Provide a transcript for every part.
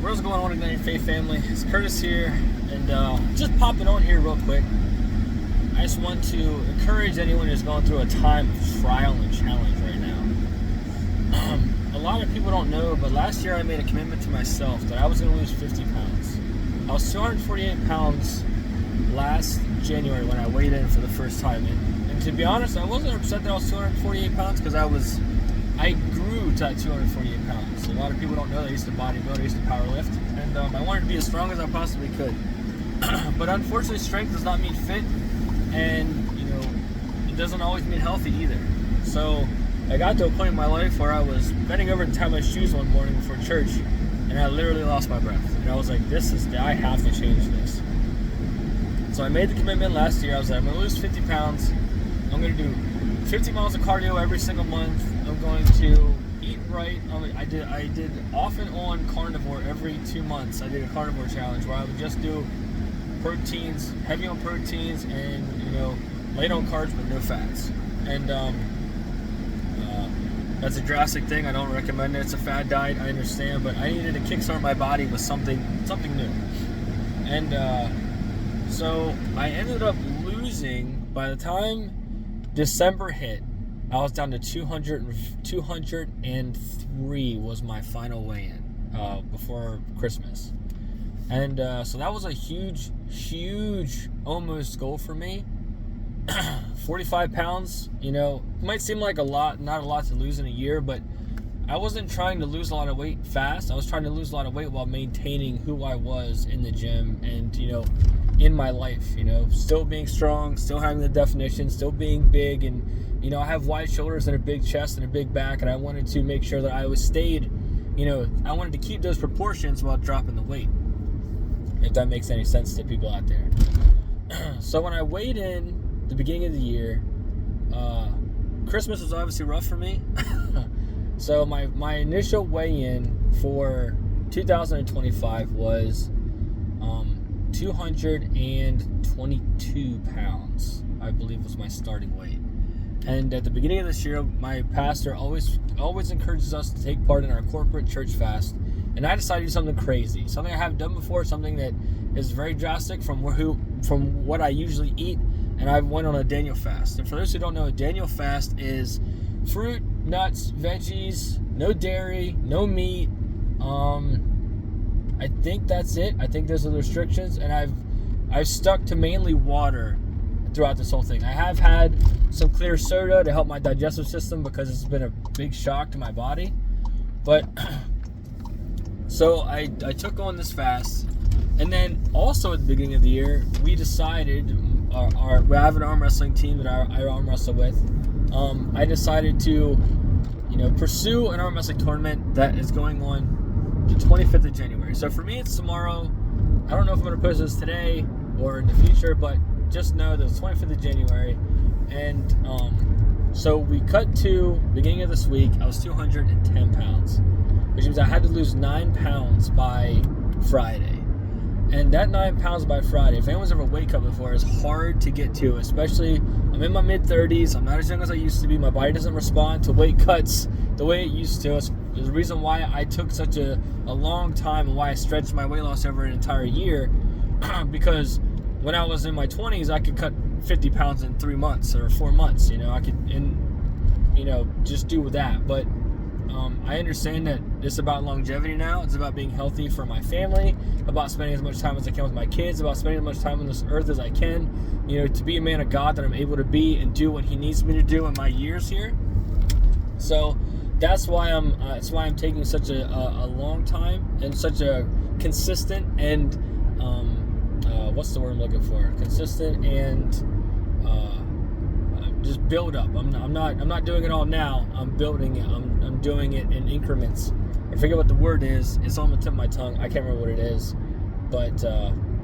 What's going on, Igniting Faith family? It's Curtis here, and just popping on here real quick. I just want to encourage anyone who's going through a time of trial and challenge right now. A lot of people don't know, but last year I made a commitment to myself that I was going to lose 50 pounds. I was 248 pounds last January when I weighed in for the first time, and to be honest, I wasn't upset that I was 248 pounds because I grew to that 248 pounds. A lot of people don't know that I used to bodybuild, I used to powerlift, and I wanted to be as strong as I possibly could. But unfortunately, strength does not mean fit, and it doesn't always mean healthy either. So I got to a point in my life where I was bending over to tie my shoes one morning before church, and I literally lost my breath. And I was like, I have to change this. So I made the commitment last year. I was like, I'm going to lose 50 pounds. I'm going to do 50 miles of cardio every single month. I'm going to eat right. I did off and on carnivore every 2 months. I did a carnivore challenge where I would just do proteins, heavy on proteins, and light on carbs but no fats. And that's a drastic thing. I don't recommend it. It's a fad diet, I understand, but I needed to kickstart my body with something new. And so I ended up losing, by the time December hit, I was down to 203 was my final weigh-in before Christmas. And so that was a huge almost goal for me. 45 pounds, might seem like a lot, not a lot to lose in a year, but I wasn't trying to lose a lot of weight fast. I was trying to lose a lot of weight while maintaining who I was in the gym and, in my life, still being strong, still having the definition, still being big, and, I have wide shoulders and a big chest and a big back, and I wanted to make sure that I stayed, I wanted to keep those proportions while dropping the weight, if that makes any sense to people out there. So when I weighed in the beginning of the year, Christmas was obviously rough for me. So my initial weigh-in for 2025 was 222 pounds, I believe was my starting weight. And at the beginning of this year, my pastor always encourages us to take part in our corporate church fast. And I decided to do something crazy, something I haven't done before, something that is very drastic from what I usually eat. And I went on a Daniel fast. And for those who don't know, a Daniel fast is fruit, nuts, veggies, no dairy, no meat. I think that's it. I think those are the restrictions. And I've stuck to mainly water throughout this whole thing. I have had some clear soda to help my digestive system because it's been a big shock to my body. But so I took on this fast. And then also at the beginning of the year, we decided, we have an arm wrestling team that I arm wrestle with. I decided to, pursue an arm wrestling tournament that is going on the 25th of January. So for me, it's tomorrow. I don't know if I'm going to post this today or in the future, but just know that it's 25th of January. And so we cut to beginning of this week, I was 210 pounds, which means I had to lose 9 pounds by Friday. And that 9 pounds by Friday, if anyone's ever weighed cut before, is hard to get to, especially I'm in my mid-30s. I'm not as young as I used to be. My body doesn't respond to weight cuts the way it used to. It's the reason why I took such a long time and why I stretched my weight loss over an entire year, because when I was in my 20s, I could cut 50 pounds in 3 months or 4 months. I could, just do that. But I understand that it's about longevity now. It's about being healthy for my family, about spending as much time as I can with my kids, about spending as much time on this earth as I can, to be a man of God that I'm able to be and do what He needs me to do in my years here. So that's why I'm taking such a long time and such a consistent and what's the word I'm looking for? Consistent and just build up. I'm not doing it all now. I'm building it. I'm doing it in increments. I forget what the word is. It's on the tip of my tongue. I can't remember what it is. But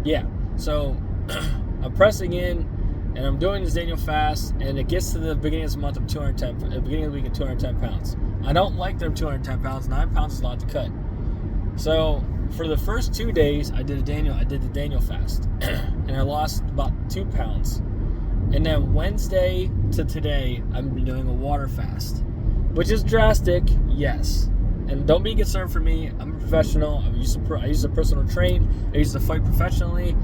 yeah. So I'm pressing in, and I'm doing this Daniel fast, and it gets to the beginning of this month. I'm 210. At the beginning of the week, I'm 210 pounds. I don't like that I'm 210 pounds. 9 pounds is a lot to cut. So for the first 2 days, I did the Daniel fast, and I lost about 2 pounds. And then Wednesday to today, I'm doing a water fast, which is drastic, yes. and don't be concerned for me. I'm a professional. I used to personal train. I used to fight professionally,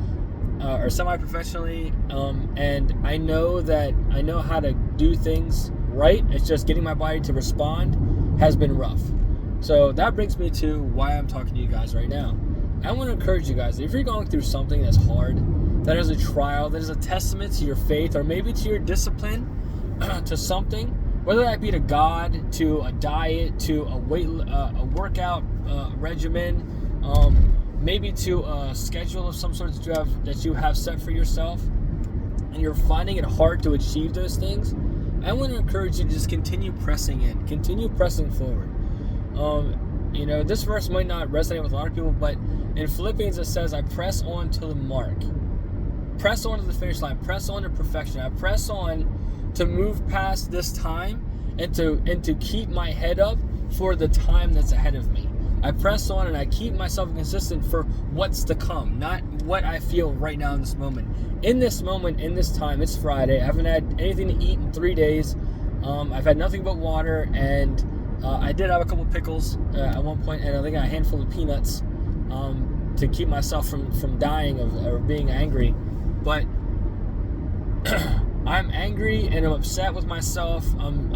or semi-professionally, and I know how to do things right. It's just getting my body to respond has been rough. So that brings me to why I'm talking to you guys right now. I want to encourage you guys, if you're going through something that's hard, that is a trial, that is a testament to your faith, or maybe to your discipline, to something, whether that be to God, to a diet, to a workout regimen, maybe to a schedule of some sort that you have set for yourself, and you're finding it hard to achieve those things, I want to encourage you to just continue pressing in, continue pressing forward. This verse might not resonate with a lot of people, but in Philippians it says, I press on to the mark. Press on to the finish line. Press on to perfection. I press on to move past this time and to keep my head up for the time that's ahead of me. I press on and I keep myself consistent for what's to come, not what I feel right now in this moment. In this moment, in this time, it's Friday. I haven't had anything to eat in 3 days. I've had nothing but water, and I did have a couple pickles at one point, and I think a handful of peanuts to keep myself from dying or being angry. But I'm angry and I'm upset with myself. I'm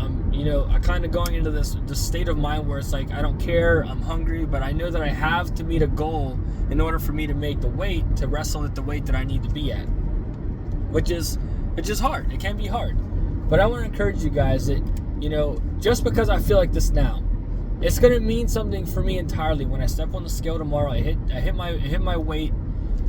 kind of going into this state of mind where it's like, I don't care, I'm hungry, but I know that I have to meet a goal in order for me to make the weight, to wrestle at the weight that I need to be at, which is hard. It can be hard. But I want to encourage you guys that, just because I feel like this now, it's going to mean something for me entirely when I step on the scale tomorrow. I hit my weight,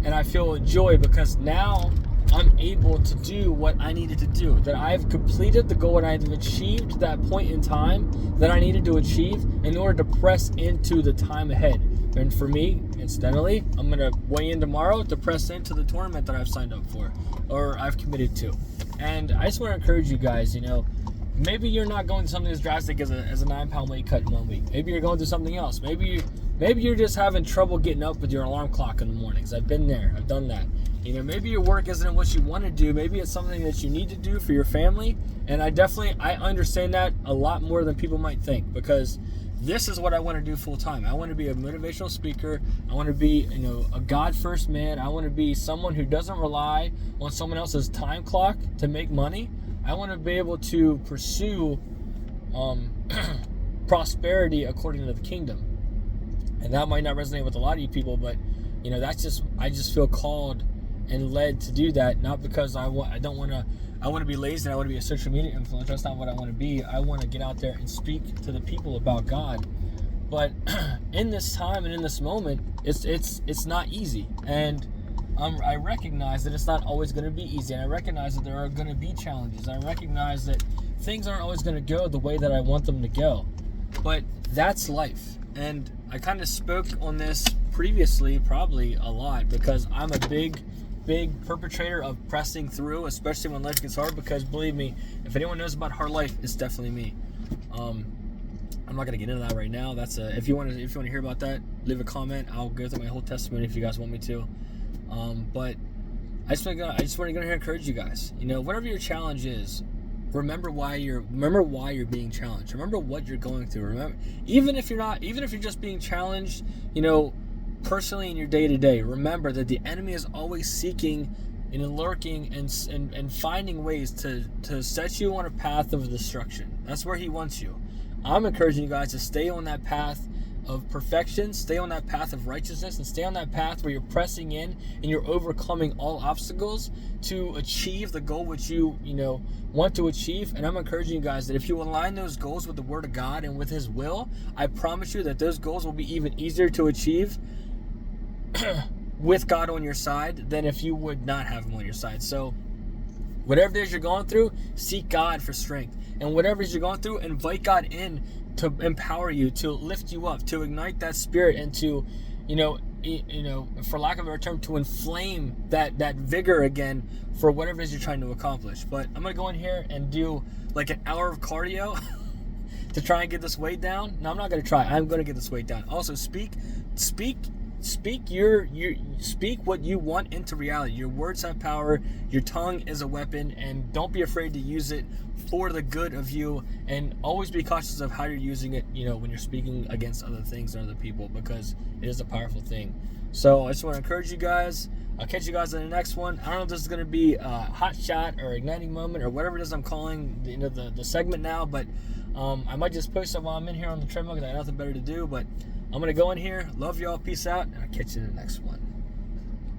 and I feel joy because now I'm able to do what I needed to do. That I've completed the goal and I've achieved that point in time that I needed to achieve in order to press into the time ahead. And for me, incidentally, I'm going to weigh in tomorrow to press into the tournament that I've signed up for or I've committed to. And I just want to encourage you guys, maybe you're not going through something as drastic as a 9-pound weight cut in 1 week. Maybe you're going through something else. Maybe you're just having trouble getting up with your alarm clock in the mornings. I've been there. I've done that. Maybe your work isn't what you want to do. Maybe it's something that you need to do for your family. And I understand that a lot more than people might think, because this is what I want to do full time. I want to be a motivational speaker. I want to be, a God first man. I want to be someone who doesn't rely on someone else's time clock to make money. I want to be able to pursue prosperity according to the kingdom. And that might not resonate with a lot of you people, but I just feel called and led to do that, not because I want to be lazy and I want to be a social media influencer. That's not what I want to be. I want to get out there and speak to the people about God. But in this time and in this moment, it's not easy, and I recognize that it's not always going to be easy, and I recognize that there are going to be challenges. I recognize that things aren't always going to go the way that I want them to go, but that's life. And I kind of spoke on this previously, probably a lot, because I'm a big perpetrator of pressing through, especially when life gets hard, because believe me, if anyone knows about hard life, it's definitely me. I'm not going to get into that right now. That's if you want to hear about that, leave a comment. I'll go through my whole testimony if you guys want me to. But I just want to go here and encourage you guys. Whatever your challenge is, remember why you're being challenged. Remember what you're going through. Remember, even if you're just being challenged, personally in your day to day, remember that the enemy is always seeking and lurking and finding ways to set you on a path of destruction. That's where he wants you. I'm encouraging you guys to stay on that path of perfection, stay on that path of righteousness, and stay on that path where you're pressing in and you're overcoming all obstacles to achieve the goal which you want to achieve. And I'm encouraging you guys that if you align those goals with the Word of God and with His will, I promise you that those goals will be even easier to achieve with God on your side than if you would not have Him on your side. So whatever it is you're going through, seek God for strength. And whatever it is you're going through, invite God in to empower you, to lift you up, to ignite that spirit, and to, for lack of a better term, to inflame that vigor again for whatever it is you're trying to accomplish. But I'm going to go in here and do like an hour of cardio to try and get this weight down. No, I'm not going to try. I'm going to get this weight down. Also, speak speak speak what you want into reality. Your words have power. Your tongue is a weapon, and don't be afraid to use it for the good of you. And always be cautious of how you're using it, when you're speaking against other things and other people, because it is a powerful thing. So I just want to encourage you guys. I'll catch you guys in the next one. I don't know if this is going to be a hot shot or igniting moment or whatever it is I'm calling the segment now, but I might just post it while I'm in here on the treadmill because I got nothing better to do. But I'm going to go in here. Love y'all. Peace out. And I'll catch you in the next one.